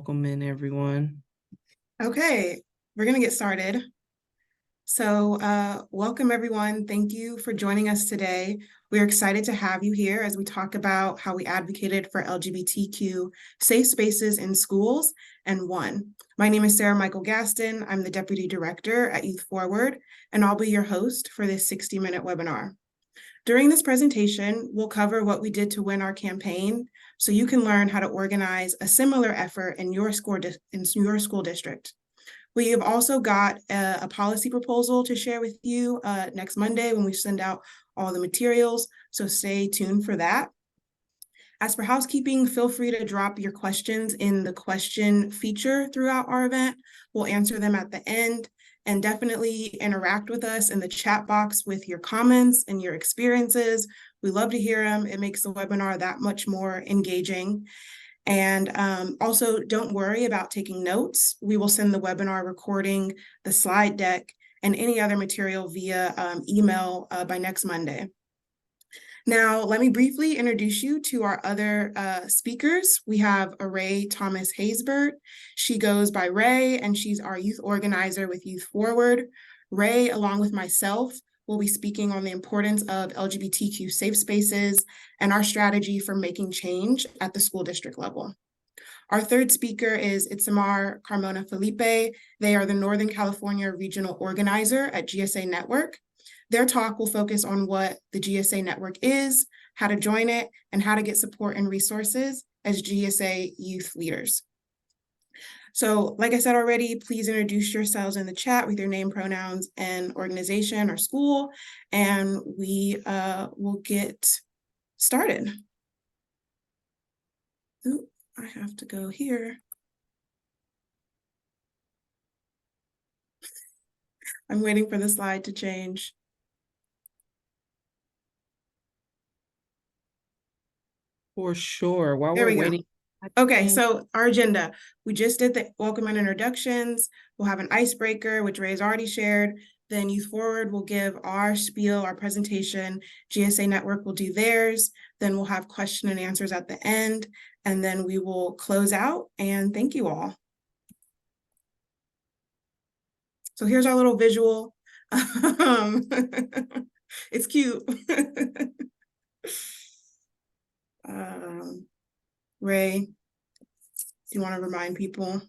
Welcome in, everyone. Okay, we're going to get started. So welcome everyone. Thank you for joining us today. We're excited to have you here as we talk about how we advocated for LGBTQ safe spaces in schools and won. My name is Sarah Michael Gaston. I'm the Deputy Director at Youth Forward, and I'll be your host for this 60-minute webinar. During this presentation, we'll cover what we did to win our campaign so you can learn how to organize a similar effort in your school district. We have also got a policy proposal to share with you next Monday when we send out all the materials, so stay tuned for that. As for housekeeping, feel free to drop your questions in the question feature throughout our event. We'll answer them at the end, and definitely interact with us in the chat box with your comments and your experiences. We love to hear them. It makes the webinar that much more engaging. And also, don't worry about taking notes. We will send the webinar recording, the slide deck, and any other material via email by next Monday. Now, let me briefly introduce you to our other speakers. We have Araiye Thomas-Haysbert. She goes by Ray, and she's our youth organizer with Youth Forward. Ray, along with myself, will be speaking on the importance of LGBTQ safe spaces and our strategy for making change at the school district level. Our third speaker is Itzamar, Carmona, Felipe. They are the Northern California Regional Organizer at GSA Network. Their talk will focus on what the GSA Network is, how to join it, and how to get support and resources as GSA youth leaders. So, like I said already, please introduce yourselves in the chat with your name, pronouns, and organization or school, and we will get started. Ooh, I have to go here. I'm waiting for the slide to change. For sure. While There we're we go. waiting. Okay, so our agenda. We just did the welcome and introductions. We'll have an icebreaker, which Ray has already shared. Then Youth Forward will give our spiel, our presentation. GSA Network will do theirs. Then we'll have question and answers at the end. And then we will close out. And thank you all. So here's our little visual. It's cute. Ray, do you want to remind people?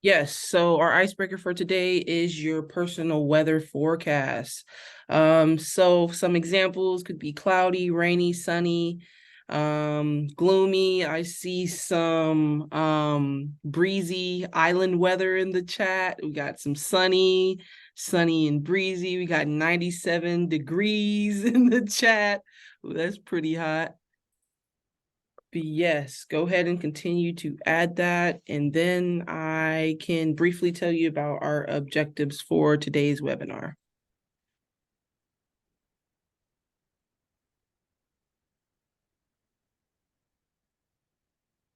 Yes, so our icebreaker for today is your personal weather forecast. So some examples could be cloudy, rainy, sunny, gloomy. I see some breezy island weather in the chat. We got some sunny and breezy. We got 97 degrees in the chat. Ooh, that's pretty hot. But yes, go ahead and continue to add that, and then I can briefly tell you about our objectives for today's webinar.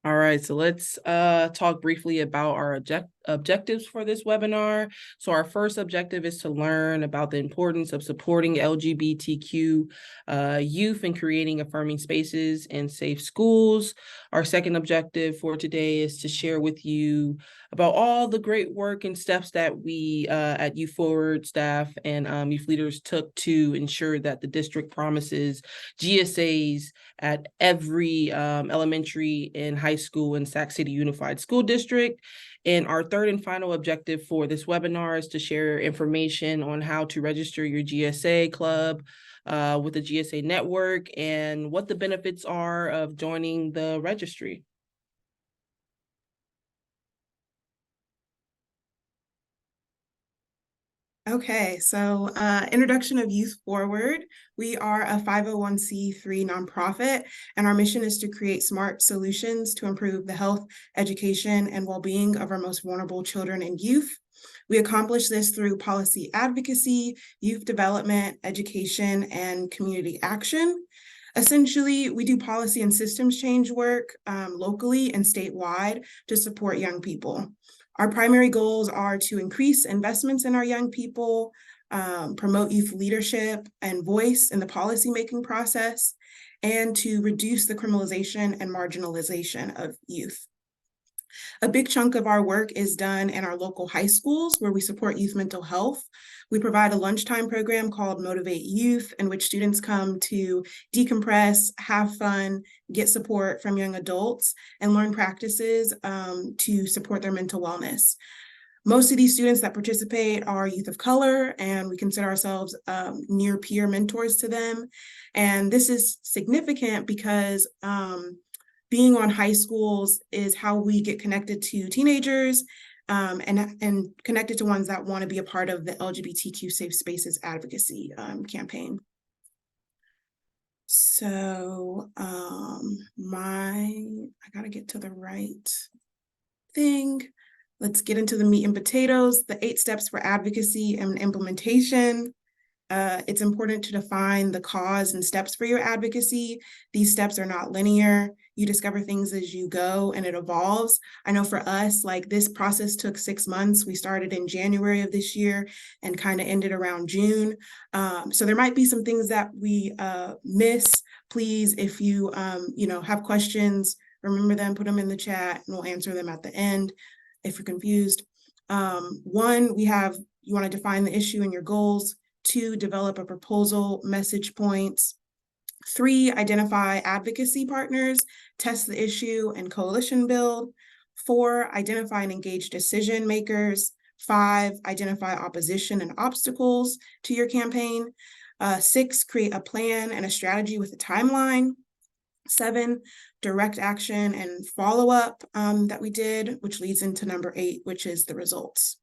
All right, so let's talk briefly about our objectives for this webinar. So our first objective is to learn about the importance of supporting LGBTQ youth and creating affirming spaces and safe schools. Our second objective for today is to share with you about all the great work and steps that we at Youth Forward staff and youth leaders took to ensure that the district promises GSAs at every elementary and high school in Sac City Unified School District. And our third and final objective for this webinar is to share information on how to register your GSA club with the GSA Network and what the benefits are of joining the registry. Okay, so introduction of Youth Forward. We are a 501c3 nonprofit, and our mission is to create smart solutions to improve the health, education, and well-being of our most vulnerable children and youth. We accomplish this through policy advocacy, youth development, education, and community action. Essentially, we do policy and systems change work locally and statewide to support young people. Our primary goals are to increase investments in our young people, promote youth leadership and voice in the policymaking process, and to reduce the criminalization and marginalization of youth. A big chunk of our work is done in our local high schools where we support youth mental health. We provide a lunchtime program called Motivate Youth, in which students come to decompress, have fun, get support from young adults, and learn practices to support their mental wellness. Most of these students that participate are youth of color, and we consider ourselves near peer mentors to them. And this is significant because being on high schools is how we get connected to teenagers and connected to ones that want to be a part of the LGBTQ Safe Spaces advocacy campaign. So I gotta get to the right thing. Let's get into the meat and potatoes, the 8 steps for advocacy and implementation. It's important to define the cause and steps for your advocacy. These steps are not linear. You discover things as you go and it evolves. I know for us, like this process took 6 months. We started in January of this year and kind of ended around June. So there might be some things that we miss. Please, if you have questions, remember them, put them in the chat, and we'll answer them at the end if you're confused. 1, you want to define the issue and your goals. 2, develop a proposal, message points. 3, identify advocacy partners, test the issue and coalition build. 4, identify and engage decision makers. 5, identify opposition and obstacles to your campaign. 6, create a plan and a strategy with a timeline. 7, direct action and follow-up that we did, which leads into number 8, which is the results.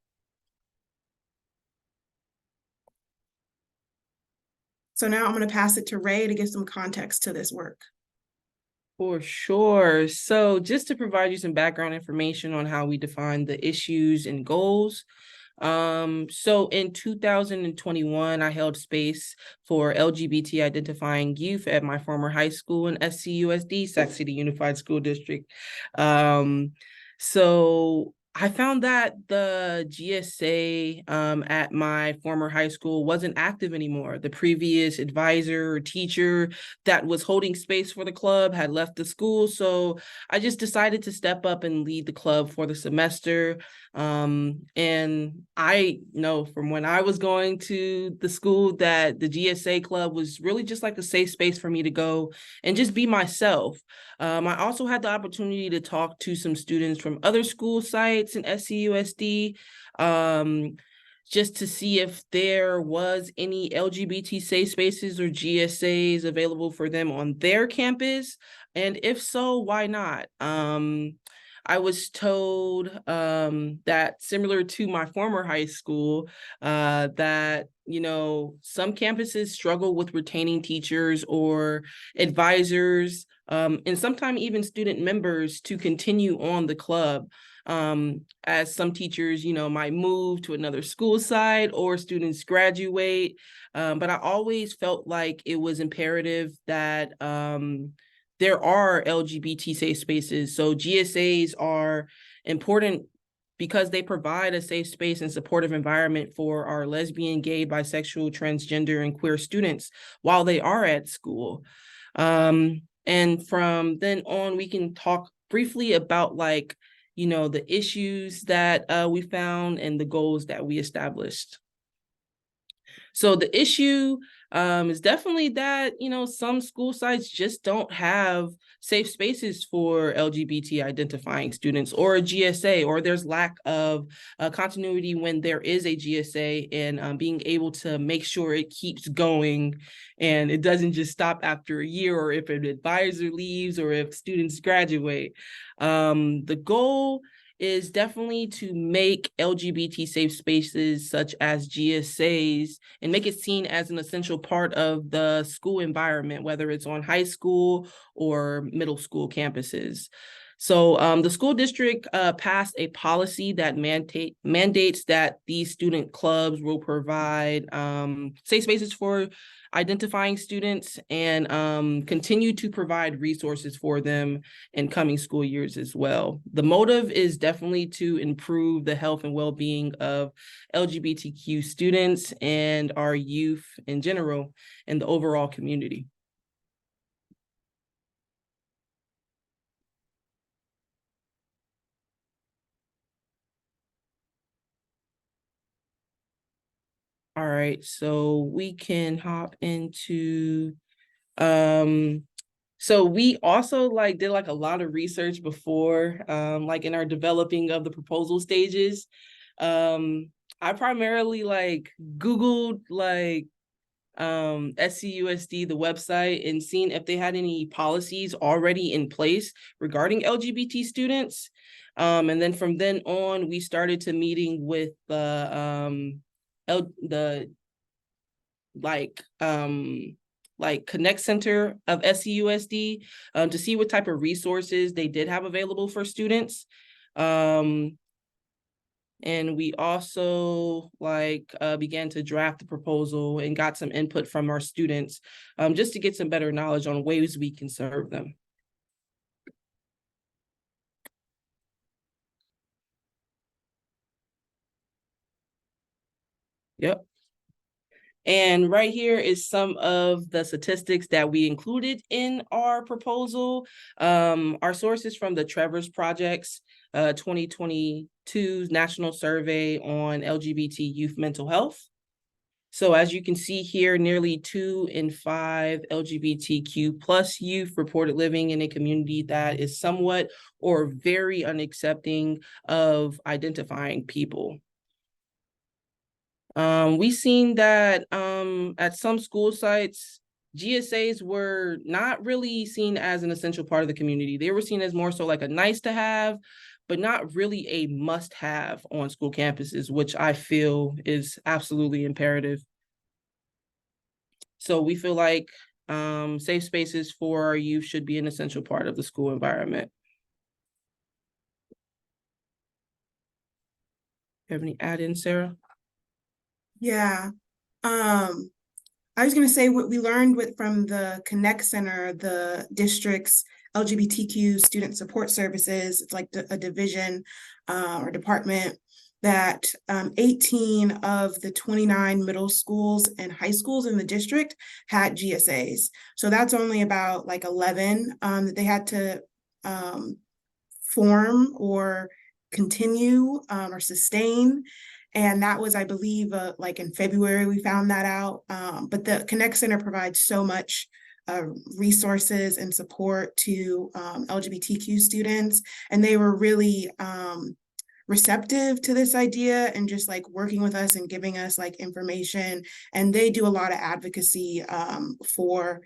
So now I'm going to pass it to Ray to give some context to this work. For sure. So just to provide you some background information on how we define the issues and goals. So in 2021, I held space for LGBT identifying youth at my former high school in SCUSD, Sac City Unified School District. So I found that the GSA at my former high school wasn't active anymore. The previous advisor or teacher that was holding space for the club had left the school. So I just decided to step up and lead the club for the semester. And I know from when I was going to the school that the GSA club was really just like a safe space for me to go and just be myself. I also had the opportunity to talk to some students from other school sites in SCUSD, just to see if there was any LGBT safe spaces or GSAs available for them on their campus. And if so, why not? I was told that similar to my former high school, that, some campuses struggle with retaining teachers or advisors, and sometimes even student members to continue on the club, as some teachers, might move to another school site or students graduate. But I always felt like it was imperative that there are LGBT safe spaces. So GSAs are important because they provide a safe space and supportive environment for our lesbian, gay, bisexual, transgender, and queer students while they are at school. And from then on, we can talk briefly about the issues that we found and the goals that we established. So the issue is definitely that, some school sites just don't have safe spaces for LGBT identifying students or a GSA, or there's lack of continuity when there is a GSA, and being able to make sure it keeps going and it doesn't just stop after a year, or if an advisor leaves or if students graduate. The goal is definitely to make LGBT safe spaces such as GSAs and make it seen as an essential part of the school environment, whether it's on high school or middle school campuses. So the school district passed a policy that mandates that these student clubs will provide safe spaces for identifying students and continue to provide resources for them in coming school years as well. The motive is definitely to improve the health and well-being of LGBTQ students and our youth in general and the overall community. All right, so we can hop into, so we also did a lot of research before, in our developing of the proposal stages. I primarily Googled SCUSD, the website, and seen if they had any policies already in place regarding LGBT students. And then from then on, we started to meeting with the Connect Center of SCUSD to see what type of resources they did have available for students. And we also began to draft the proposal and got some input from our students just to get some better knowledge on ways we can serve them. Yep. And right here is some of the statistics that we included in our proposal. Our sources from the Trevor's Project's 2022 National Survey on LGBT Youth Mental Health. So as you can see here, nearly 2 in 5 LGBTQ plus youth reported living in a community that is somewhat or very unaccepting of identifying people. We've seen that at some school sites, GSAs were not really seen as an essential part of the community. They were seen as more so like a nice to have, but not really a must have on school campuses, which I feel is absolutely imperative. So we feel like safe spaces for our youth should be an essential part of the school environment. You have any add-ins, Sarah? Yeah. I was going to say what we learned from the Connect Center, the district's LGBTQ student support services. It's like a division or department that 18 of the 29 middle schools and high schools in the district had GSAs. So that's only about 11 that they had to form or continue or sustain. And that was, I believe, in February, we found that out. But the Connect Center provides so much resources and support to LGBTQ students. And they were really receptive to this idea and just working with us and giving us information. And they do a lot of advocacy for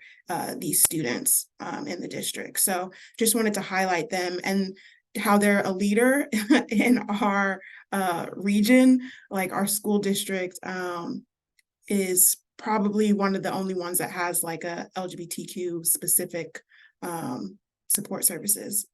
these students in the district. So just wanted to highlight them and how they're a leader in our region. Our school district is probably one of the only ones that has a LGBTQ specific support services.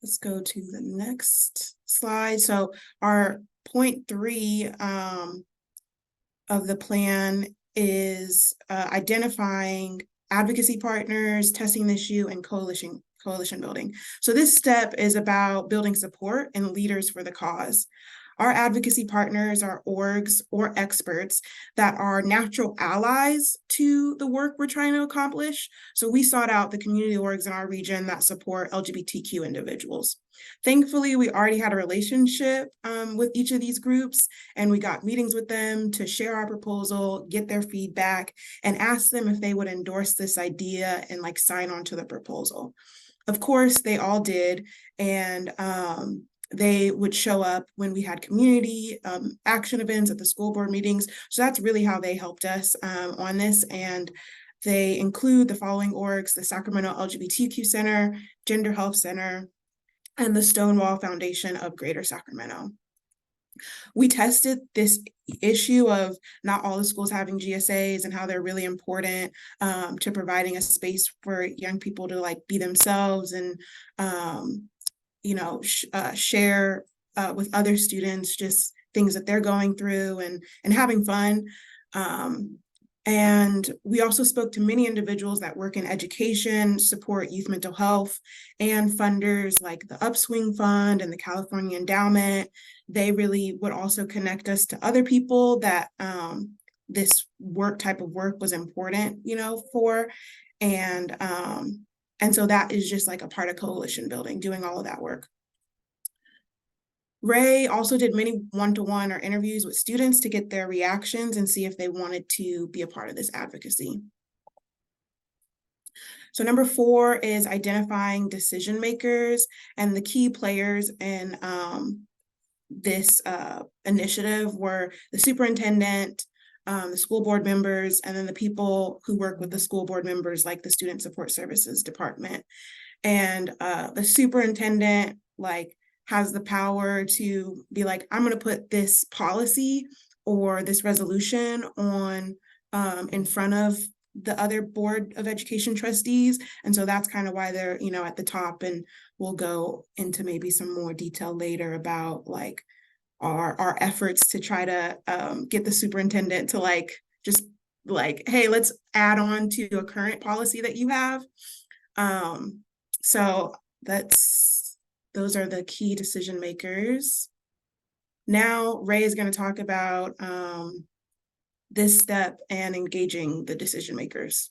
Let's go to the next slide. So our point 3 of the plan is identifying advocacy partners, testing the issue, and coalition building. So this step is about building support and leaders for the cause. Our advocacy partners are orgs or experts that are natural allies to the work we're trying to accomplish. So we sought out the community orgs in our region that support LGBTQ individuals. Thankfully, we already had a relationship with each of these groups, and we got meetings with them to share our proposal, get their feedback, and ask them if they would endorse this idea and sign on to the proposal. Of course, they all did, and they would show up when we had community action events at the school board meetings. So that's really how they helped us on this. And they include the following orgs: the Sacramento LGBTQ Center, Gender Health Center, and the Stonewall Foundation of Greater Sacramento. We tested this issue of not all the schools having GSAs and how they're really important to providing a space for young people to be themselves and share with other students just things that they're going through and having fun. And we also spoke to many individuals that work in education, support youth mental health, and funders like the Upswing Fund and the California Endowment. They really would also connect us to other people that this type of work was important, for. And so that is just a part of coalition building, doing all of that work. Ray also did many one-to-one or interviews with students to get their reactions and see if they wanted to be a part of this advocacy. So number 4 is identifying decision makers, and the key players in this initiative were the superintendent, the school board members, and then the people who work with the school board members, like the Student Support Services Department. And the superintendent has the power to be like, I'm going to put this policy or this resolution on in front of the other Board of Education trustees. And so that's kind of why they're, at the top, and we'll go into maybe some more detail later about our efforts to try to get the superintendent to just hey, let's add on to a current policy that you have. So those are the key decision makers. Now Ray is going to talk about this step and engaging the decision makers.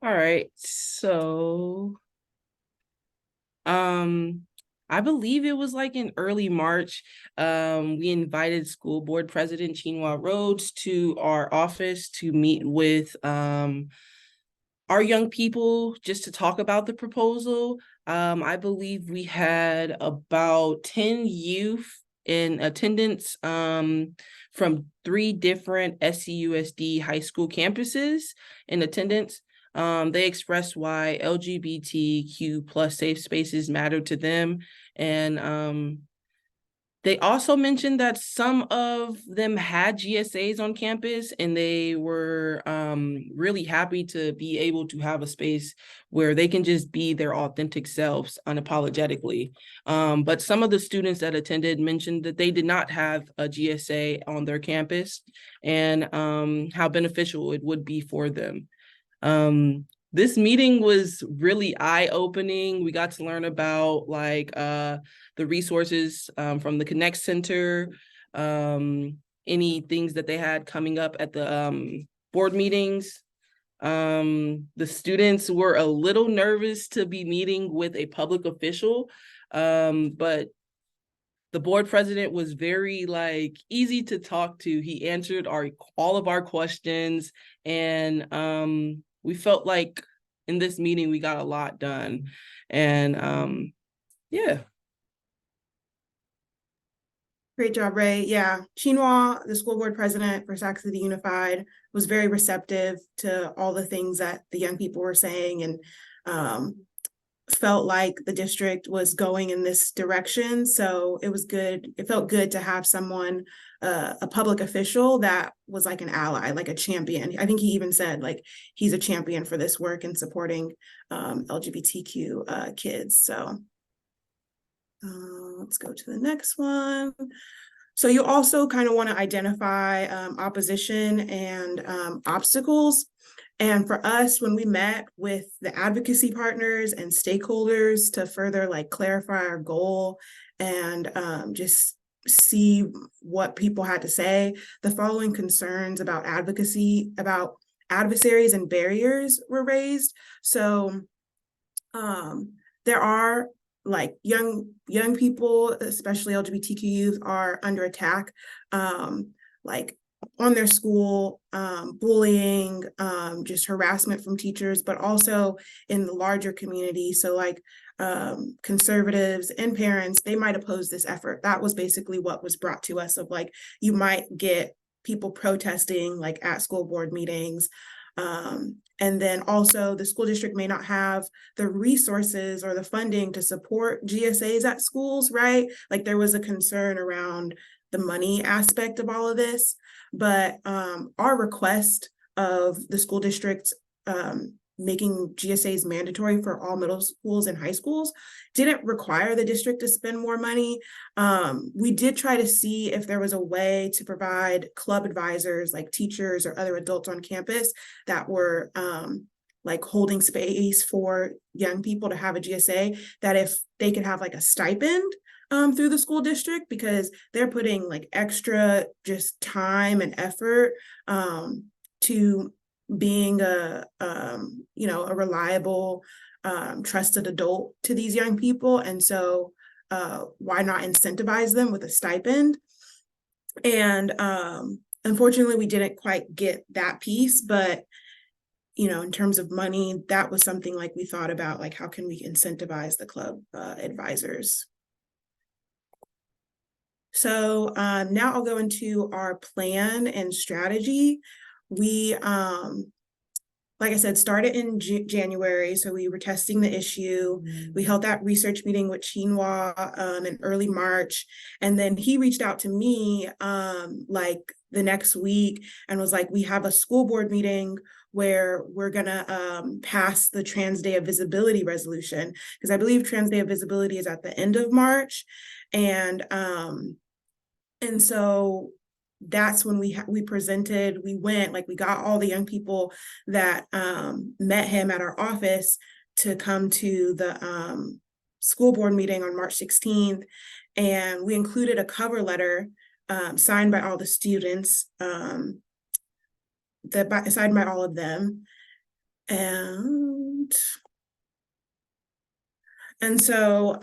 All right, so I believe it was in early March, we invited School Board President Chinua Rhodes to our office to meet with our young people just to talk about the proposal. I believe we had about 10 youth in attendance from 3 different SCUSD high school campuses in attendance. They expressed why LGBTQ plus safe spaces matter to them. And they also mentioned that some of them had GSAs on campus, and they were really happy to be able to have a space where they can just be their authentic selves unapologetically. But some of the students that attended mentioned that they did not have a GSA on their campus, and how beneficial it would be for them. This meeting was really eye-opening. We got to learn about the resources from the Connect Center, any things that they had coming up at the board meetings. The students were a little nervous to be meeting with a public official, but the board president was very easy to talk to. He answered all of our questions, and we felt like in this meeting we got a lot done. And yeah. Great job, Ray. Yeah, Chinua, the school board president for Sac City Unified, was very receptive to all the things that the young people were saying, and felt like the district was going in this direction. So it was good. It felt good to have someone, a public official that was like an ally, like a champion. I think he even said he's a champion for this work and supporting LGBTQ kids. So let's go to the next one. So you also kind of want to identify opposition and obstacles. And for us, when we met with the advocacy partners and stakeholders to further clarify our goal and just see what people had to say, the following concerns about advocacy, about adversaries and barriers were raised. So there are young people, especially LGBTQ youth, are under attack, on their school, bullying, just harassment from teachers, but also in the larger community. So conservatives and parents, they might oppose this effort. That was basically what was brought to us, of you might get people protesting at school board meetings. And then also the school district may not have the resources or the funding to support GSAs at schools, right? There was a concern around the money aspect of all of this, but our request of the school district making GSAs mandatory for all middle schools and high schools didn't require the district to spend more money. We did try to see if there was a way to provide club advisors, like teachers or other adults on campus, that were holding space for young people to have a GSA, that if they could have a stipend through the school district, because they're putting extra just time and effort to being a reliable, trusted adult to these young people. And so why not incentivize them with a stipend? And unfortunately, we didn't quite get that piece, but in terms of money, that was something like we thought about, like how can we incentivize the club advisors? So now I'll go into our plan and strategy. We, like I said, started in January. So we were testing the issue. We held that research meeting with Chinua in early March. And then he reached out to me like the next week and was like, we have a school board meeting where we're gonna pass the Trans Day of Visibility resolution, because I believe Trans Day of Visibility is at the end of March. And so that's when we presented, we went, like we got all the young people that met him at our office to come to the school board meeting on March 16th. And we included a cover letter signed by all the students, signed by all of them. And so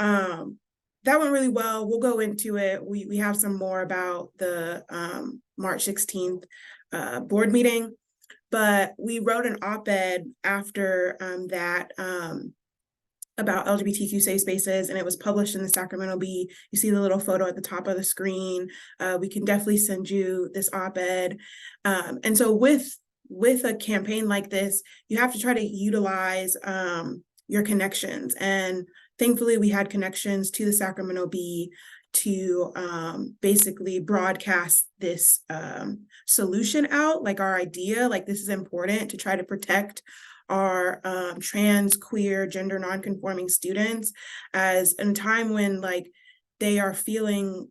that went really well. We'll go into it. We have some more about the March 16th board meeting, but we wrote an op-ed after that about LGBTQ Safe Spaces, and it was published in the Sacramento Bee. You see the little photo at the top of the screen. We can definitely send you this op-ed. And so with a campaign like this, you have to try to utilize your connections. And thankfully, we had connections to the Sacramento Bee to basically broadcast this solution out, like our idea, like this is important to try to protect our trans, queer, gender nonconforming students as in a time when like they are feeling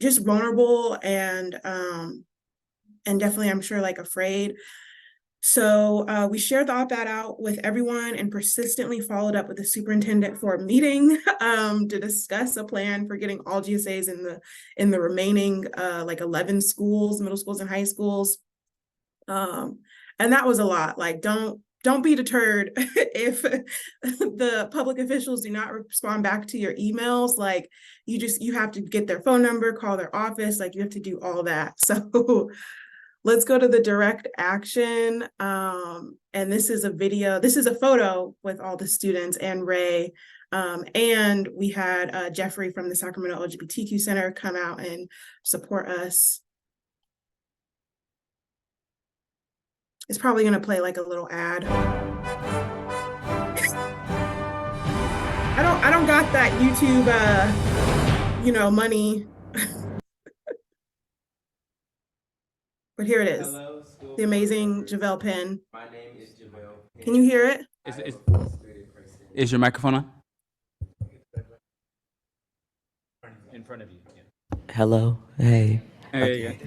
just vulnerable and definitely, I'm sure, like afraid. So we shared the op-ed out with everyone and persistently followed up with the superintendent for a meeting to discuss a plan for getting all GSAs in the remaining like 11 schools, middle schools and high schools. And that was a lot. Like, don't be deterred if the public officials do not respond back to your emails. Like, you have to get their phone number, call their office, like you have to do all that. So let's go to the direct action. And this is a photo with all the students and Ray. And we had Jeffrey from the Sacramento LGBTQ Center come out and support us. It's probably gonna play like a little ad. I don't got that YouTube, money. But here it is. Hello, the amazing JaVale Penn. My name is JaVale Penn. Can you hear it? Is your microphone on? In front of you. Yeah. Hello. Hey. Hey. Okay.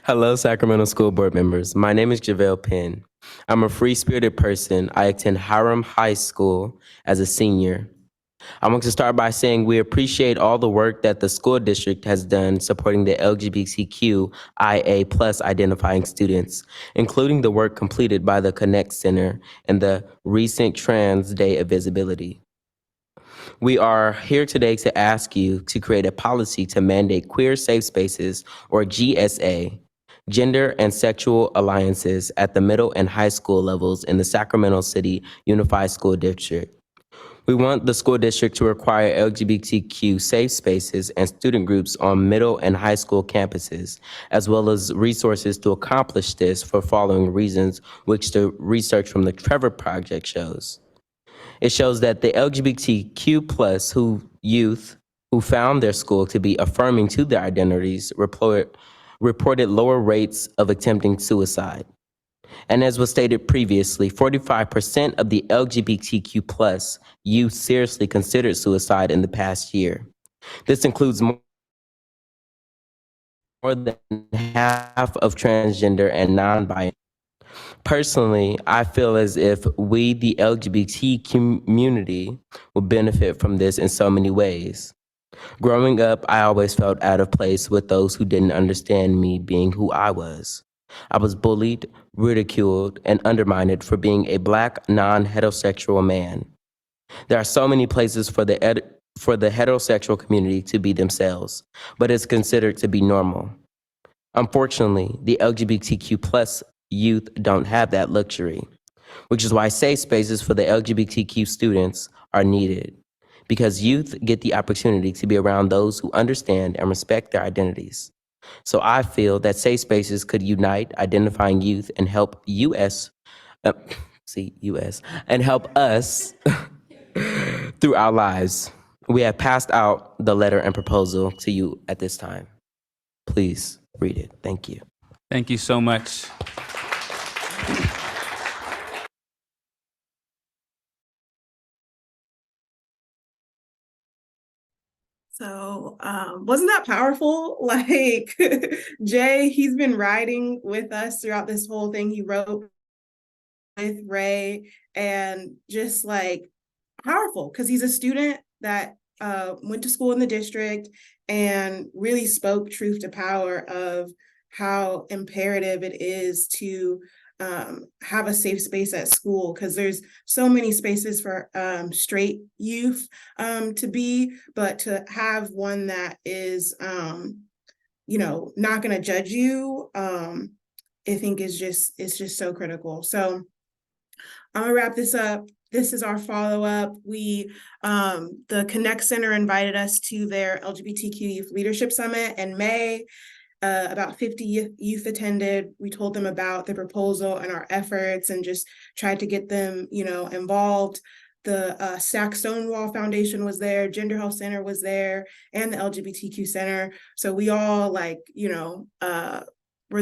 Hello, Sacramento School Board members. My name is JaVale Penn. I'm a free-spirited person. I attend Hiram High School as a senior. I want to start by saying we appreciate all the work that the school district has done supporting the LGBTQIA+ identifying students, including the work completed by the Connect Center and the recent Trans Day of Visibility. We are here today to ask you to create a policy to mandate queer safe spaces, or GSA, Gender and Sexual Alliances, at the middle and high school levels in the Sacramento City Unified School District. We want the school district to require LGBTQ safe spaces and student groups on middle and high school campuses, as well as resources to accomplish this for following reasons, which the research from the Trevor Project shows. It shows that the LGBTQ+ youth who found their school to be affirming to their identities reported lower rates of attempting suicide. And as was stated previously, 45% of the LGBTQ+ youth seriously considered suicide in the past year. This includes more than half of transgender and non-binary. Personally, I feel as if we, the LGBT community, will benefit from this in so many ways. Growing up, I always felt out of place with those who didn't understand me being who I was. I was bullied, ridiculed, and undermined for being a Black, non-heterosexual man. There are so many places for the heterosexual community to be themselves, but it's considered to be normal. Unfortunately, the LGBTQ plus youth don't have that luxury, which is why safe spaces for the LGBTQ students are needed, because youth get the opportunity to be around those who understand and respect their identities. So I feel that safe spaces could unite identifying youth and help US, and help us through our lives. We have passed out the letter and proposal to you at this time. Please read it. Thank you. Thank you so much. So wasn't that powerful? Like Jay, he's been riding with us throughout this whole thing. He wrote with Ray, and just like powerful because he's a student that went to school in the district and really spoke truth to power of how imperative it is to have a safe space at school, because there's so many spaces for straight youth to be, but to have one that is not going to judge you, I think is just so critical. So I'm gonna wrap this up. This is our follow-up. The Connect Center invited us to their LGBTQ Youth Leadership Summit in May. About 50 youth attended. We told them about the proposal and our efforts and just tried to get them, involved. The Sac Stonewall Foundation was there, Gender Health Center was there, and the LGBTQ Center. So we all were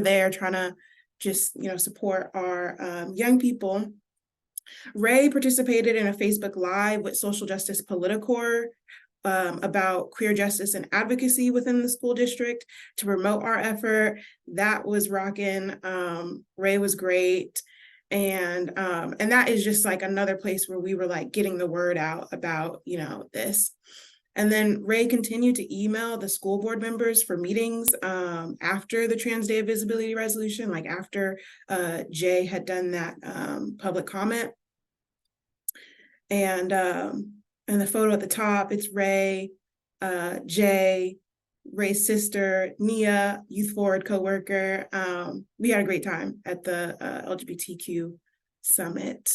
there trying to just, support our young people. Ray participated in a Facebook Live with Social Justice Politicore about queer justice and advocacy within the school district to promote our effort. That was rocking. Ray was great. And that is just like another place where we were like getting the word out about, this. And then Ray continued to email the school board members for meetings after the Trans Day of Visibility resolution, like after Jay had done that public comment. And the photo at the top, it's Ray, Jay, Ray's sister, Nia, Youth Forward coworker. We had a great time at the LGBTQ Summit.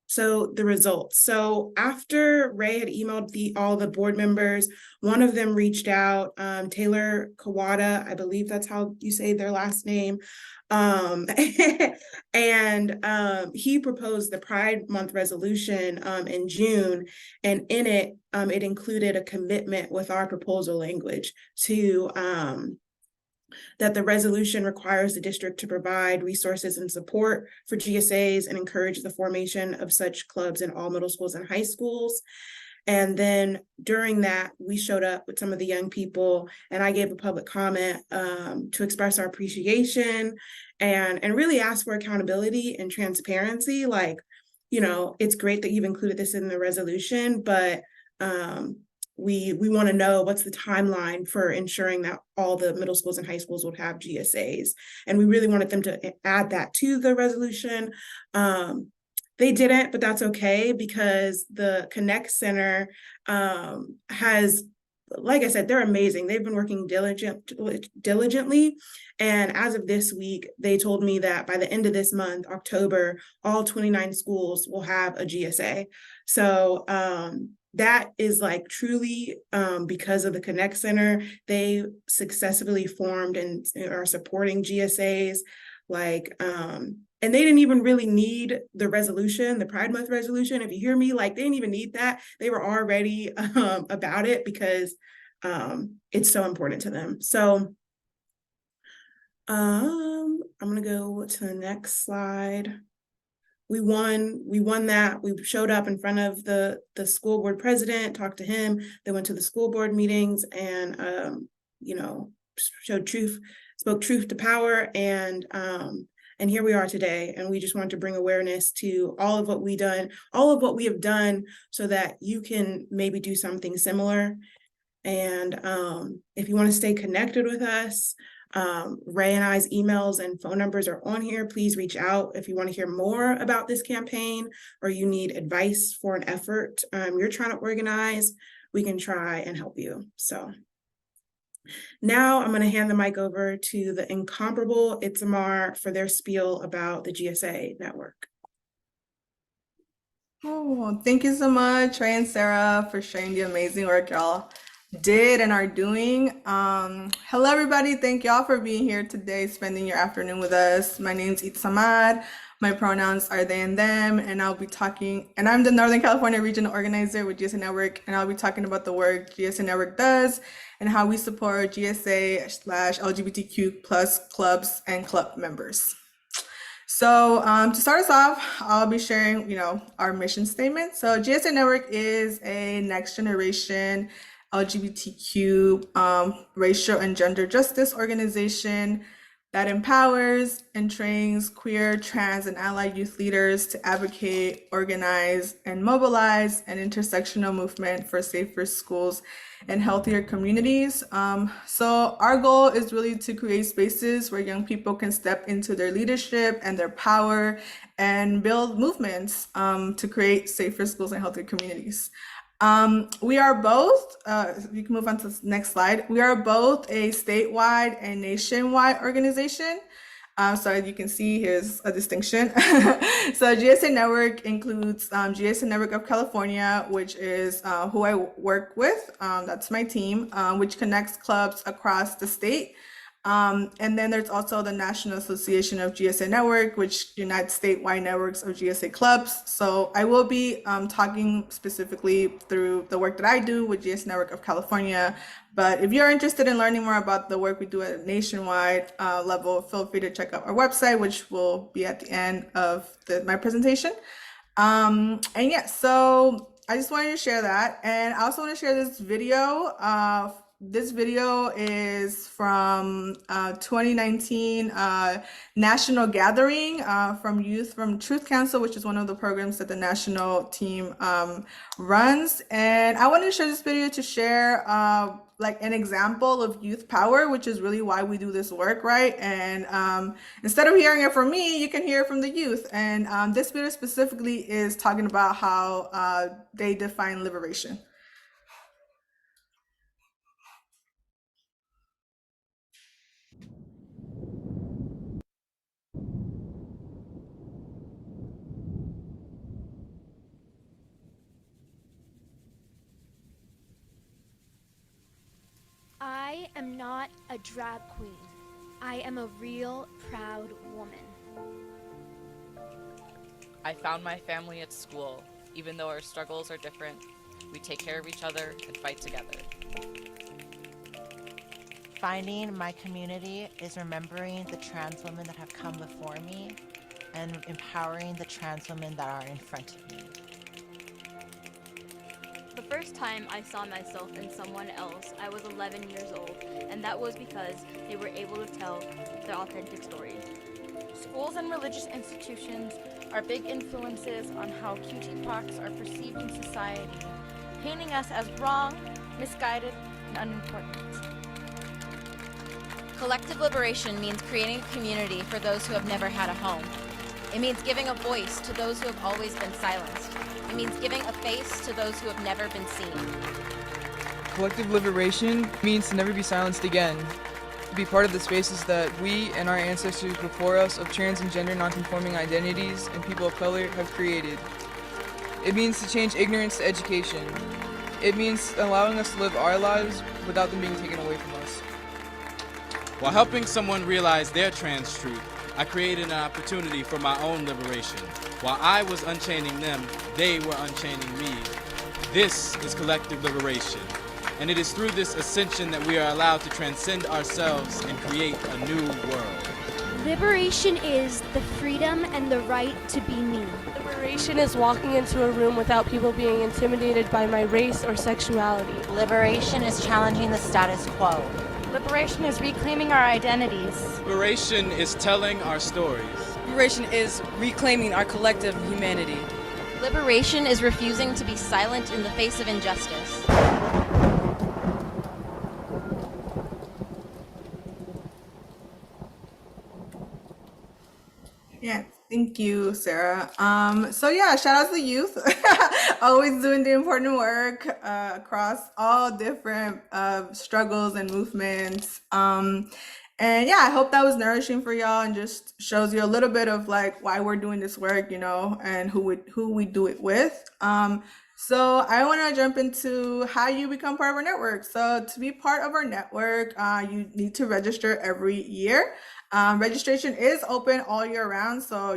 So the results. So after Ray had emailed all the board members, one of them reached out, Taylor Kawada, I believe that's how you say their last name. And he proposed the Pride Month resolution in June, and in it, it included a commitment with our proposal language to that the resolution requires the district to provide resources and support for GSAs and encourage the formation of such clubs in all middle schools and high schools. And then during that, we showed up with some of the young people, and I gave a public comment to express our appreciation and really ask for accountability and transparency. Like, it's great that you've included this in the resolution, but we want to know what's the timeline for ensuring that all the middle schools and high schools would have GSAs. And we really wanted them to add that to the resolution. They didn't, but that's okay, because the Connect Center has, like I said, they're amazing. They've been working diligently. And as of this week, they told me that by the end of this month, October, all 29 schools will have a GSA. So that is like truly because of the Connect Center. They successfully formed and are supporting GSAs. And they didn't even really need the resolution, the Pride Month resolution. If you hear me, like, they didn't even need that. They were already about it because it's so important to them. So I'm gonna go to the next slide. We won that. We showed up in front of the school board president, talked to him. They went to the school board meetings and, spoke truth to power. And here we are today. And we just want to bring awareness to all of what we have done so that you can maybe do something similar. And if you want to stay connected with us, Ray and I's emails and phone numbers are on here. Please reach out if you want to hear more about this campaign or you need advice for an effort you're trying to organize. We can try and help you. So now I'm going to hand the mic over to the incomparable Itzamar for their spiel about the GSA Network. Oh, thank you so much, Ray and Sarah, for sharing the amazing work y'all did and are doing. Hello, everybody. Thank y'all for being here today, spending your afternoon with us. My name's Itzamar. My pronouns are they and them, and I'm the Northern California Regional Organizer with GSA Network, and I'll be talking about the work GSA Network does and how we support GSA/LGBTQ plus clubs and club members. So to start us off, I'll be sharing, our mission statement. So GSA Network is a next generation LGBTQ racial and gender justice organization that empowers and trains queer, trans, and allied youth leaders to advocate, organize, and mobilize an intersectional movement for safer schools and healthier communities. So our goal is really to create spaces where young people can step into their leadership and their power and build movements to create safer schools and healthier communities. We are both, you can move on to the next slide. We are both a statewide and nationwide organization. So as you can see, here's a distinction. So GSA Network includes GSA Network of California, which is who I work with. That's my team, which connects clubs across the state. And then there's also the National Association of GSA Network, which unites statewide networks of GSA clubs. So I will be talking specifically through the work that I do with GSA Network of California. But if you're interested in learning more about the work we do at a nationwide level, feel free to check out our website, which will be at the end of my presentation. And yeah, so I just wanted to share that. And I also want to share this video. This video is from 2019 national gathering from youth from Truth Council, which is one of the programs that the national team runs. And I wanted to share this video to share like an example of youth power, which is really why we do this work, right? And instead of hearing it from me, you can hear it from the youth. And this video specifically is talking about how they define liberation. I am not a drag queen. I am a real, proud woman. I found my family at school. Even though our struggles are different, we take care of each other and fight together. Finding my community is remembering the trans women that have come before me and empowering the trans women that are in front of me. The first time I saw myself in someone else, I was 11 years old, and that was because they were able to tell their authentic stories. Schools and religious institutions are big influences on how QT talks are perceived in society, painting us as wrong, misguided, and unimportant. Collective liberation means creating a community for those who have never had a home. It means giving a voice to those who have always been silenced. It means giving a face to those who have never been seen. Collective liberation means to never be silenced again, to be part of the spaces that we and our ancestors before us of trans and gender nonconforming identities and people of color have created. It means to change ignorance to education. It means allowing us to live our lives without them being taken away from us. While helping someone realize their trans truth, I created an opportunity for my own liberation. While I was unchaining them, they were unchaining me. This is collective liberation. And it is through this ascension that we are allowed to transcend ourselves and create a new world. Liberation is the freedom and the right to be me. Liberation is walking into a room without people being intimidated by my race or sexuality. Liberation is challenging the status quo. Liberation is reclaiming our identities. Liberation is telling our stories. Liberation is reclaiming our collective humanity. Liberation is refusing to be silent in the face of injustice. Yeah, thank you, Sarah. So yeah, shout out to the youth, always doing the important work across all different struggles and movements. And yeah, I hope that was nourishing for y'all and just shows you a little bit of like why we're doing this work, and who we do it with. So I want to jump into how you become part of our network. So to be part of our network, you need to register every year. Registration is open all year round. So,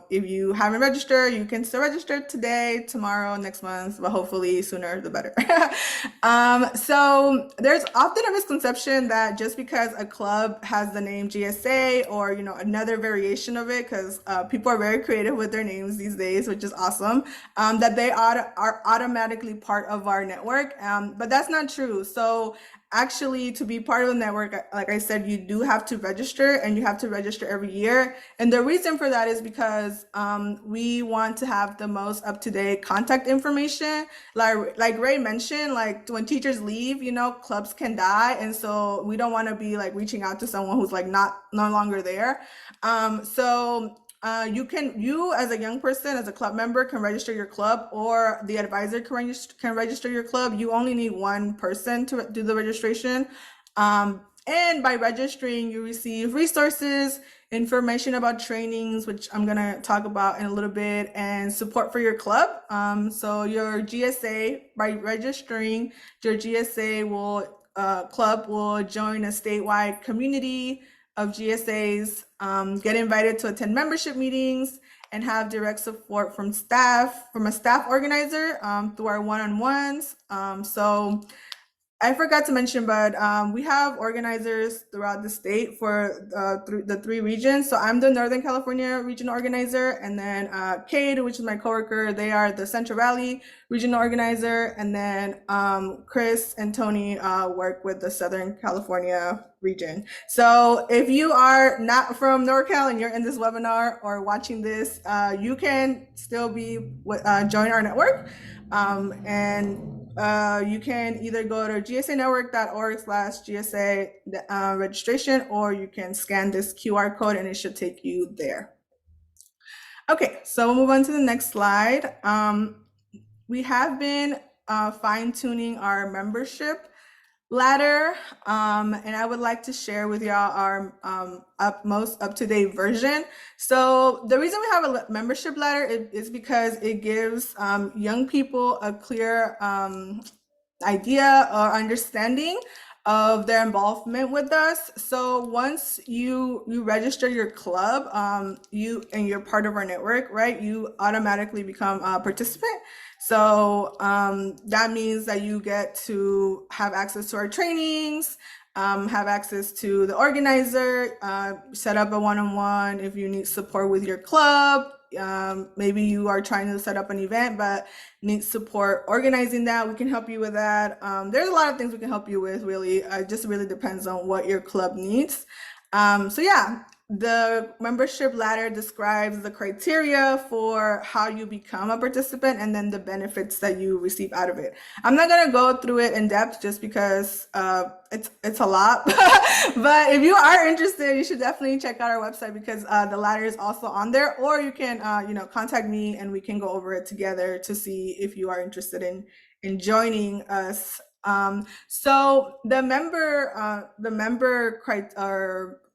if you haven't registered, you can still register today, tomorrow, next month, but hopefully sooner the better. So there's often a misconception that just because a club has the name GSA or, another variation of it, because people are very creative with their names these days, which is awesome, that they are automatically part of our network. But that's not true. So actually, to be part of the network, like I said, you do have to register, and you have to register every year. And the reason for that is because we want to have the most up-to-date contact information. Like Ray mentioned, like when teachers leave, clubs can die, and so we don't want to be like reaching out to someone who's like no longer there. You as a young person, as a club member, can register your club, or the advisor can register your club. You only need one person to do the registration. And by registering, you receive resources, information about trainings, which I'm gonna talk about in a little bit, and support for your club. So your GSA, by registering, your GSA club will join a statewide community of GSAs, get invited to attend membership meetings, and have direct support from a staff organizer through our one-on-ones. So I forgot to mention, but we have organizers throughout the state for the three regions. So I'm the Northern California regional organizer, and then Cade, which is my coworker, they are the Central Valley regional organizer, and then Chris and Tony work with the Southern California region. So if you are not from NorCal and you're in this webinar or watching this, you can still join our network. You can either go to gsanetwork.org/GSA registration, or you can scan this QR code and it should take you there. Okay, so we'll move on to the next slide. We have been fine-tuning our membership ladder, and I would like to share with y'all our most up-to-date version. So the reason we have a membership ladder is because it gives young people a clear idea or understanding of their involvement with us. So once you register your club, and you're part of our network, right? You automatically become a participant. So that means that you get to have access to our trainings, have access to the organizer, set up a one-on-one if you need support with your club. Maybe you are trying to set up an event but need support organizing that. We can help you with that. There's a lot of things we can help you with, really. It just really depends on what your club needs. So yeah, the membership ladder describes the criteria for how you become a participant and then the benefits that you receive out of it. I'm not going to go through it in depth just because it's a lot. But if you are interested, you should definitely check out our website, because the ladder is also on there, or you can contact me and we can go over it together to see if you are interested in joining us. So the member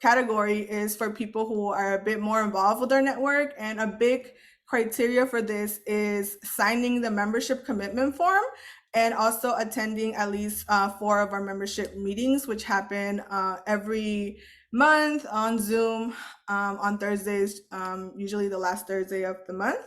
category is for people who are a bit more involved with our network, and a big criteria for this is signing the membership commitment form and also attending at least 4 of our membership meetings, which happen every month on Zoom on Thursdays, usually the last Thursday of the month.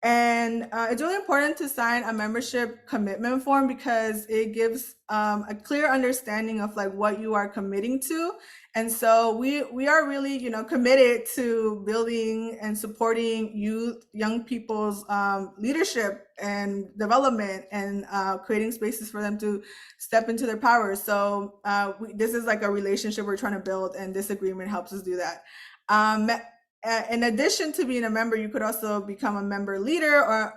And it's really important to sign a membership commitment form because it gives a clear understanding of like what you are committing to. And so we are really, committed to building and supporting young people's leadership and development, and creating spaces for them to step into their power. So this is like a relationship we're trying to build, and this agreement helps us do that. In addition to being a member, you could also become a member leader, or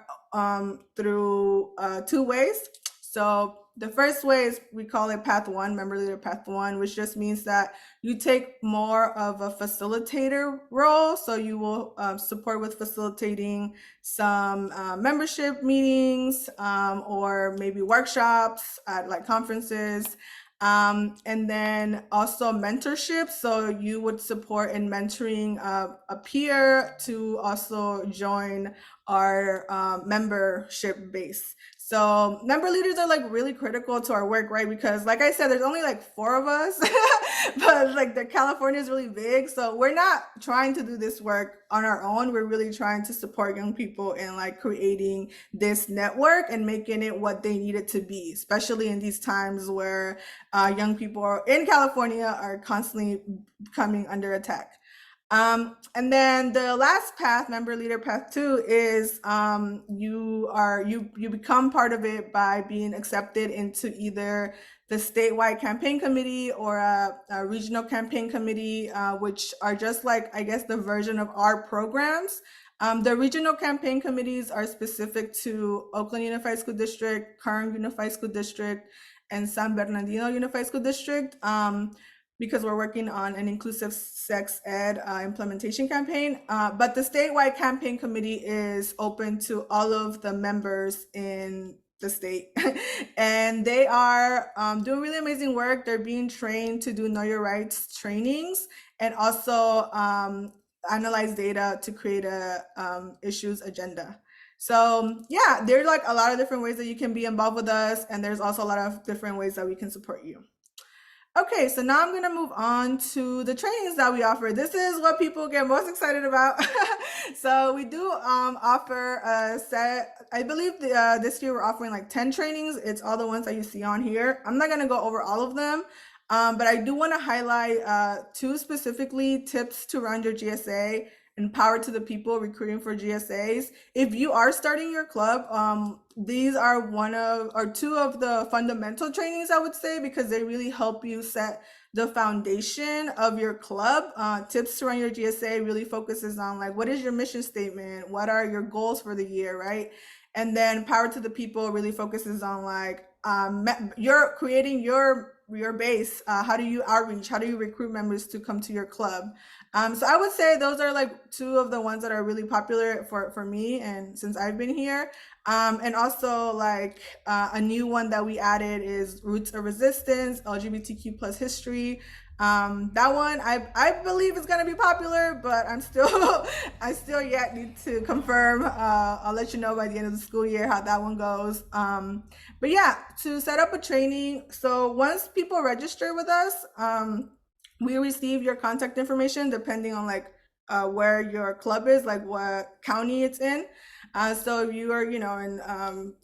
through 2 ways. So the first way is we call it Path 1, Member Leader Path 1, which just means that you take more of a facilitator role. So you will support with facilitating some membership meetings or maybe workshops at like conferences. And then also mentorship. So you would support in mentoring a peer to also join our membership base. So member leaders are like really critical to our work, right? Because like I said, there's only like 4 of us, but like the California is really big. So we're not trying to do this work on our own. We're really trying to support young people in like creating this network and making it what they need it to be, especially in these times where young people in California are constantly coming under attack. And then the last path, member leader path 2, is you become part of it by being accepted into either the statewide campaign committee or a regional campaign committee, which are just like, I guess, the version of our programs. The regional campaign committees are specific to Oakland Unified School District, Kern Unified School District, and San Bernardino Unified School District. Because we're working on an inclusive sex ed implementation campaign. But the statewide campaign committee is open to all of the members in the state. And they are doing really amazing work. They're being trained to do Know Your Rights trainings and also analyze data to create a issues agenda. So yeah, there's like a lot of different ways that you can be involved with us. And there's also a lot of different ways that we can support you. Okay, so now I'm going to move on to the trainings that we offer. This is what people get most excited about. So we do offer a set, I believe this year we're offering like 10 trainings. It's all the ones that you see on here. I'm not going to go over all of them, but I do want to highlight 2 specifically: tips to run your GSA, empower to the people, recruiting for GSAs. If you are starting your club, these are 2 of the fundamental trainings, I would say, because they really help you set the foundation of your club. Tips to run your GSA really focuses on like, what is your mission statement? What are your goals for the year, right? And then Power to the People really focuses on like, you're creating your base. How do you outreach? How do you recruit members to come to your club? So I would say those are like 2 of the ones that are really popular for me and since I've been here. And also like a new one that we added is Roots of Resistance, LGBTQ plus history. That one I believe is gonna be popular, but I still yet need to confirm. I'll let you know by the end of the school year how that one goes. But yeah, to set up a training. So once people register with us, we receive your contact information depending on like where your club is, like what county it's in. So if you are, in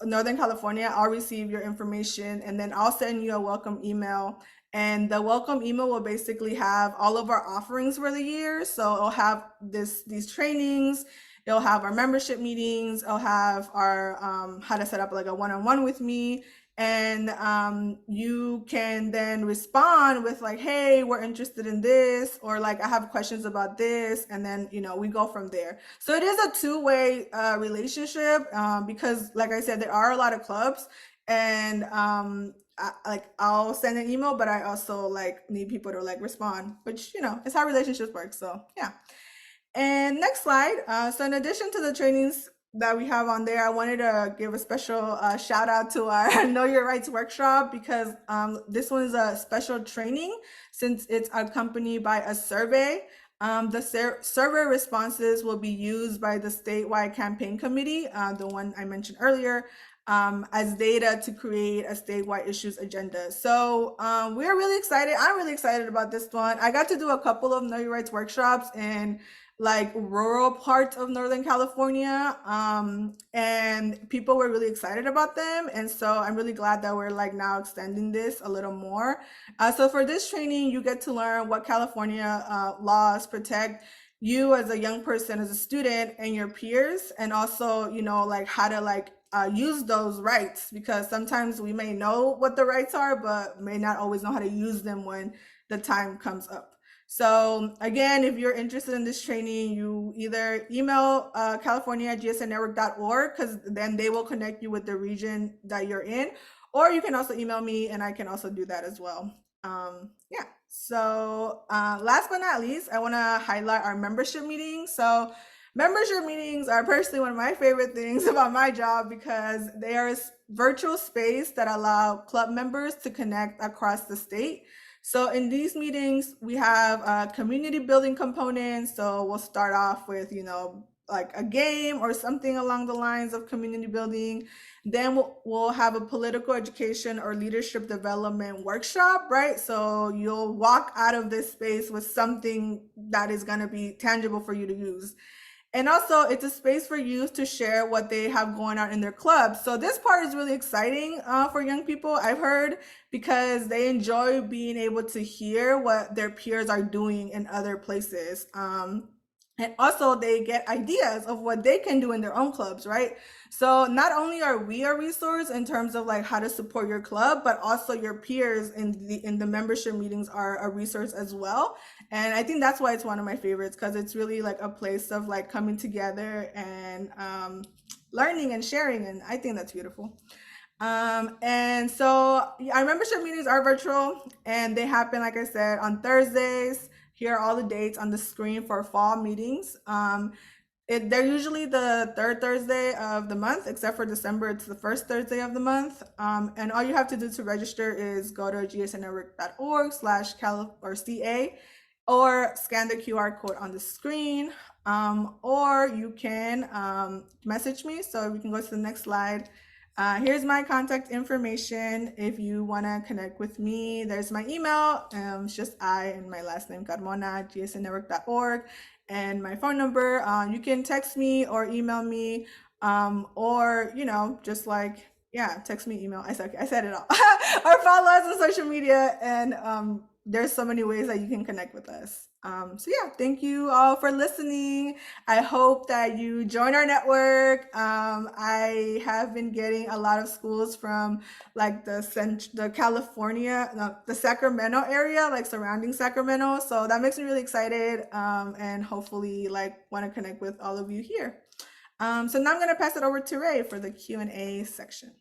Northern California, I'll receive your information and then I'll send you a welcome email. And the welcome email will basically have all of our offerings for the year. So it'll have these trainings, it'll have our membership meetings, it'll have our how to set up like a one-on-one with me. And you can then respond with like, hey, we're interested in this, or like, I have questions about this. And then, we go from there. So it is a 2-way relationship because like I said, there are a lot of clubs and I'll send an email, but I also like need people to like respond, which, it's how relationships work. So yeah. And next slide. So in addition to the trainings that we have on there, I wanted to give a special shout out to our Know Your Rights workshop because this one is a special training since it's accompanied by a survey. The survey responses will be used by the statewide campaign committee, the one I mentioned earlier, as data to create a statewide issues agenda. So we're really excited. I'm really excited about this one. I got to do a couple of Know Your Rights workshops in like rural parts of Northern California, and people were really excited about them. And so I'm really glad that we're like now extending this a little more. So for this training, you get to learn what California laws protect you as a young person, as a student, and your peers, and also, like how to like use those rights, because sometimes we may know what the rights are, but may not always know how to use them when the time comes up. So again, if you're interested in this training, you either email California at GSANetwork.org, because then they will connect you with the region that you're in, or you can also email me and I can also do that as well. Yeah, so last but not least, I want to highlight our membership meetings. So membership meetings are personally one of my favorite things about my job because they are a virtual space that allow club members to connect across the state. So in these meetings, we have community building components. So we'll start off with, like a game or something along the lines of community building. Then we'll have a political education or leadership development workshop, right? So you'll walk out of this space with something that is going to be tangible for you to use. And also, it's a space for youth to share what they have going on in their clubs. So this part is really exciting for young people, I've heard, because they enjoy being able to hear what their peers are doing in other places. And also they get ideas of what they can do in their own clubs, right? So not only are we a resource in terms of like how to support your club, but also your peers in the membership meetings are a resource as well. And I think that's why it's one of my favorites, because it's really like a place of like coming together and learning and sharing. And I think that's beautiful. And so our membership meetings are virtual and they happen, like I said, on Thursdays. Here are all the dates on the screen for fall meetings. They're usually the third Thursday of the month, except for December, it's the first Thursday of the month. And all you have to do to register is go to gsanetwork.org/CA or scan the QR code on the screen, or you can message me. So we can go to the next slide. Here's my contact information. If you want to connect with me, there's my email. It's just I and my last name, Carmona, GSANetwork.org, and my phone number. You can text me or email me, or, just like, text me, email. I said it all. Or follow us on social media. And there's so many ways that you can connect with us. Thank you all for listening. I hope that you join our network. I have been getting a lot of schools from like the Sacramento area, like surrounding Sacramento. So that makes me really excited, and hopefully like want to connect with all of you here. So now I'm going to pass it over to Ray for the Q&A section.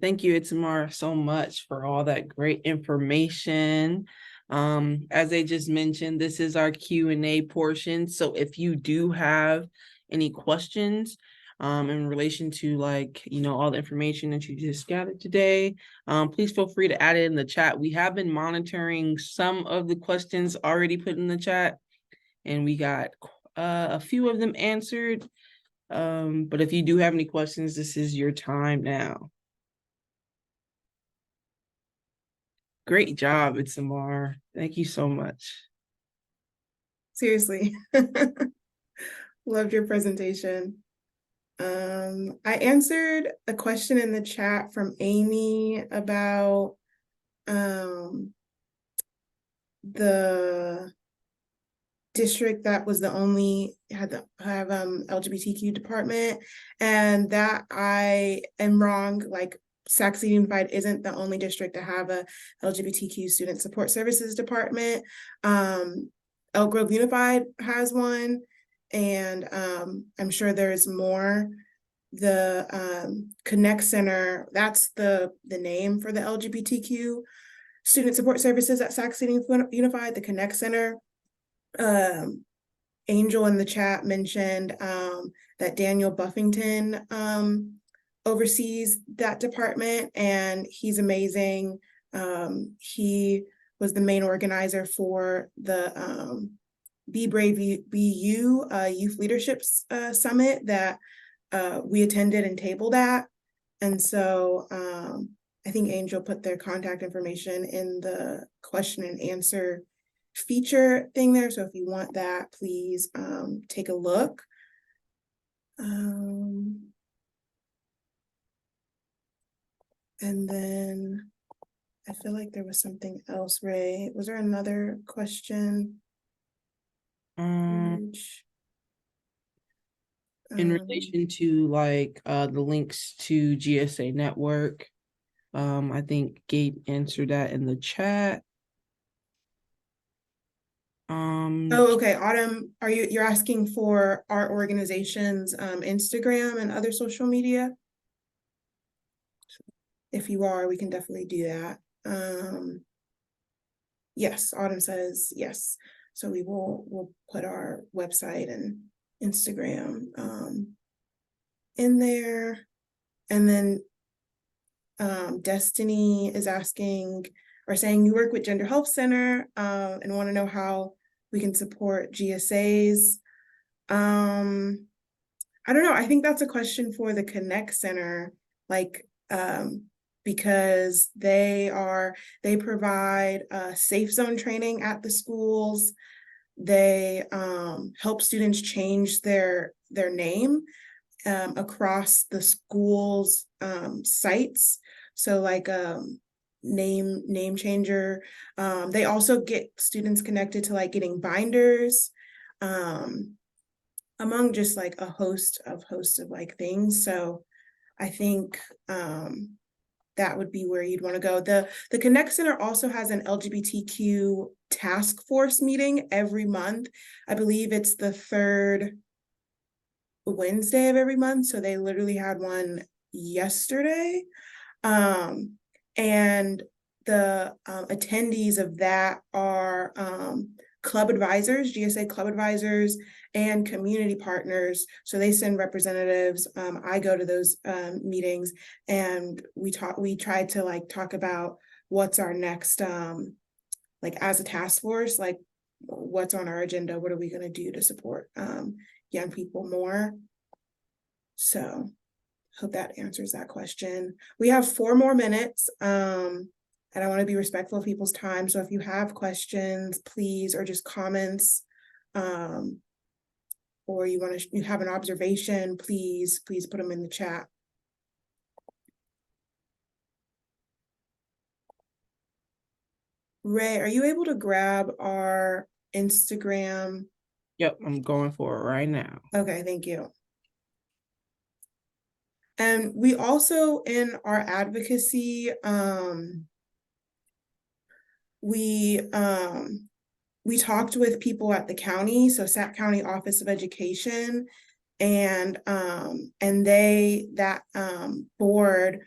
Thank you, Itzamar, so much for all that great information. As they just mentioned, this is our Q&A portion. So if you do have any questions in relation to all the information that you just gathered today, please feel free to add it in the chat. We have been monitoring some of the questions already put in the chat, and we got a few of them answered. But if you do have any questions, this is your time now. Great job, Itzamar. Thank you so much. Seriously. Loved your presentation. I answered a question in the chat from Amy about the district that was the only have LGBTQ department, and that I am wrong. Like, Sac City Unified isn't the only district to have a LGBTQ student support services department. Elk Grove Unified has one, and I'm sure there's more. The Connect Center, that's the name for the LGBTQ student support services at Sac City Unified, the Connect Center. Angel in the chat mentioned that Daniel Buffington oversees that department, and he's amazing. He was the main organizer for the Be Brave Be You Youth Leadership Summit that we attended and tabled at. And so I think Angel put their contact information in the question and answer feature thing there. So if you want that, please take a look. And then I feel like there was something else, Ray. Was there another question? In relation to the links to GSA Network, I think Gabe answered that in the chat. Oh, okay. Autumn, you're asking for our organization's Instagram and other social media? If you are, we can definitely do that. Yes, Autumn says yes. So we'll put our website and Instagram in there. And then Destiny is asking or saying you work with Gender Health Center and want to know how we can support GSAs. I don't know. I think that's a question for the Connect Center, like because they provide safe zone training at the schools. They help students change their name across the school's sites. So like name changer. They also get students connected to like getting binders, among just like a host of like things. So I think that would be where you'd want to go. The Connect Center also has an LGBTQ task force meeting every month. I believe it's the third Wednesday of every month. So they literally had one yesterday. And the attendees of that are club advisors, GSA club advisors, and community partners. So they send representatives. I go to those meetings, and we try to like talk about what's our next, like as a task force, like what's on our agenda, what are we going to do to support young people more. So hope that answers that question. We have 4 more minutes. And I want to be respectful of people's time. So if you have questions, please, or just comments, or you have an observation, please put them in the chat. Ray, are you able to grab our Instagram? Yep, I'm going for it right now. Okay, thank you. And we also, in our advocacy, we talked with people at the county, so Sac County Office of Education, and that board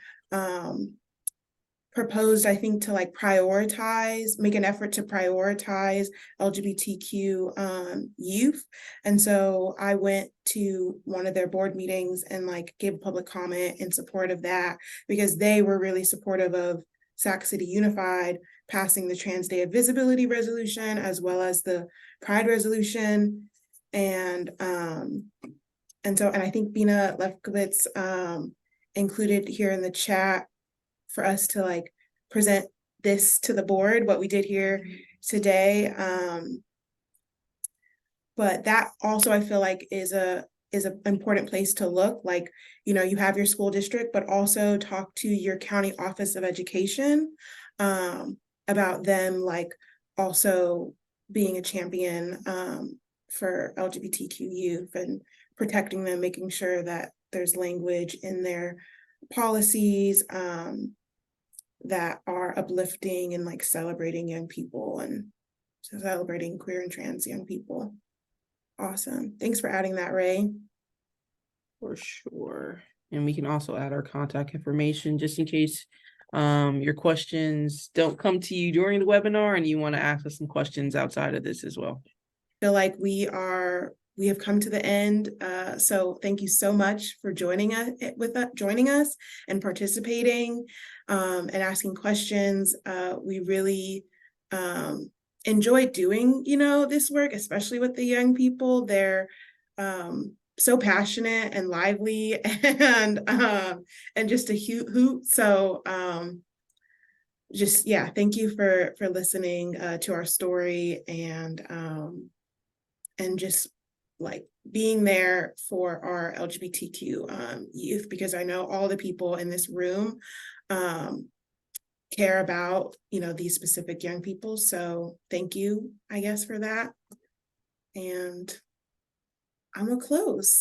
proposed, I think, to like make an effort to prioritize LGBTQ youth. And so I went to one of their board meetings and like gave public comment in support of that, because they were really supportive of Sac City Unified passing the Trans Day of Visibility resolution, as well as the Pride resolution. And I think Bina Lefkowitz included here in the chat for us to like present this to the board, what we did here today. But that also, I feel like is an important place to look. Like, you know, you have your school district, but also talk to your county office of education about them like also being a champion for LGBTQ youth and protecting them, making sure that there's language in their policies that are uplifting and like celebrating young people and celebrating queer and trans young people. Awesome. Thanks for adding that, Ray. For sure. And we can also add our contact information just in case your questions don't come to you during the webinar and you want to ask us some questions outside of this as well. I feel like we have come to the end. So thank you so much for joining us and participating and asking questions. We really enjoy doing, this work, especially with the young people. They're so passionate and lively and just a hoot. So thank you for listening to our story and just like being there for our LGBTQ youth, because I know all the people in this room care about, these specific young people. So thank you, I guess, for that. And I'm gonna close.